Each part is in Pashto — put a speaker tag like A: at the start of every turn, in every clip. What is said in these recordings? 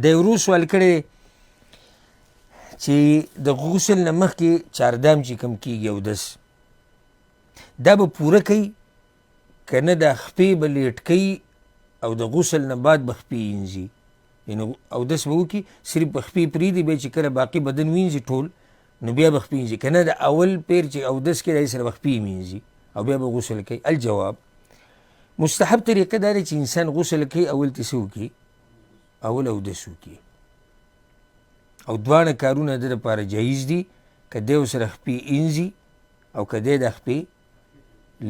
A: دا یو ورو سوال کړی چې د غسل نه مخکې چاردام چې کوم کېږي اودس دا به پوره کوي که نه دا خپې به لیټ کوي او د غسل نه بعد به خپې وینځي یعنې اودس به وکړي صرف به خپې پرېږدي بیا چې کله باقي بدن وینځي ټول نو بیا به خپې وینځي که نه د اول پیر چې اودس کوي د هغې سره به خپې وینځي او بیا به غسل کوي. الجواب مستحب طریقه دا دی چې انسان غسل کوي اول ته څه وکړي اول اودس وکړي او دواړه کارونه د دپاره جایز دي که دی ورسره خپې وینځي او که دی دا خپې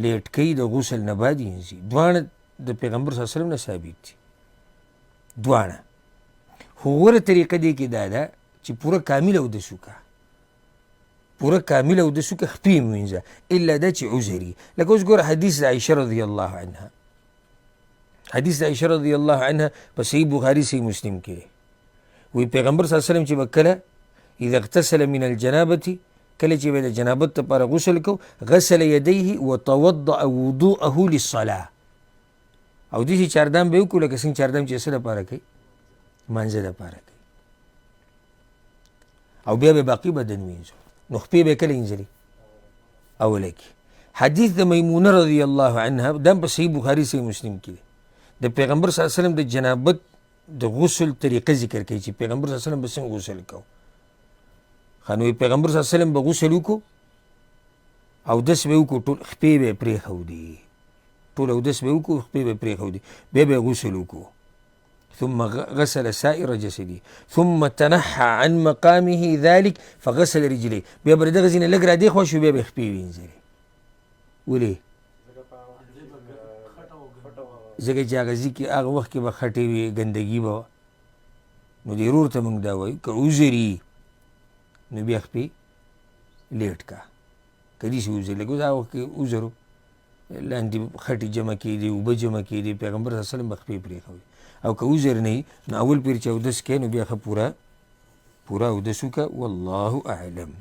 A: لیټ کوي د غسل نه بعد وینځي دواړه د پیغمبر صلی الله علیه وسلم نه ثابت دي دواړه خو غوره طریقه دی کې دا ده چې پوره کامل اودس وکړه پوره کامل اودس وکړه خپې یې ووینځه الا دا چې عذر وي لکه اوس ګوره حدیث د عایشه رضی الله عنها حدیث د عایشه رضی الله عنها په صحیح بخاري صحیح مسلم کې وی پیغمبر صلی الله علیه وسلم چې به کله اذا اغتسل من الجنابة کله چې به د جنابت لپاره غسل کو غسل یدیه وتوضأ وضوءه للصلاة او داسې چاردام به یې وکړو لکه څنګه چاردام چې څه دپاره کوي مانځه دپاره کوي او بیا به باقي بدن وینځو نو خپې به یې کله وینځلې اوله کې. حدیث د میمونه رضی الله عنها دا په صحیح بخاري صحیح مسلم کې دی د پیغمبر صلی الله علیه وسلم د جنابت د غسل طریقه ذکر کوي چې پیغمبر صلی الله علیه وسلم به څنګه غسل کوو نو پیغمبر صلی الله علیه وسلم به غسل وکړو اودس به یې وکړو ټول خپې به یې پرېښودې ټول اودس به یې وکړو خپې به یې پرېښودې بیا به یې غسل وکړو ثم غسل سائر جسدي ثم تنحى عن مقامه ذلك فغسل رجليه بیا به دغه ځینې لږ را دېخوا شو بیا به یې خپې وینځلې ولې ځکه چې هغه ځي کې هغه وخت کې به خټې وي ګندګي به نو دې ورور ته موږ دا وایو که عذر وي نو بیا خپې لیټ کا که داسې عذر لکه اوس هغه وخت کې عذر و لاندې خټې جمع کېدې اوبه جمع کېدې پیغمبر صلی الله علیه وسلم به خپې پرېښودې او که عذر نه وي نو اول پیر چې اودس کوې نو بیا ښه پوره اودس وکړه والله اعلم.